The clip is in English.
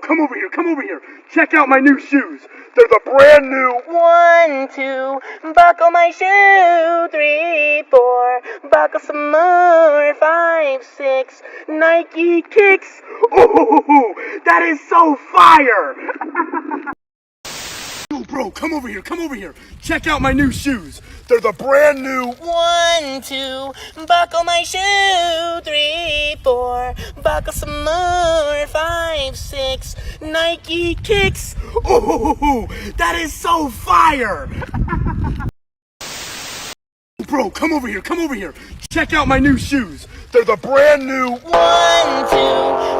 come over here, come over here. Check out my new shoes. They're the brand new 1, 2, buckle my shoe. 3, 4, buckle some more. 5, 6, Nike kicks. Oh, that is so fire! Yo, bro, come over here, come over here. Check out my new shoes. They're the brand new 1, 2, buckle my shoe. 3, 4, buckle some more. 5, 6, Nike kicks. Oh, that is so fire! Bro, come over here, come over here. Check out my new shoes. They're the brand new 1, 2,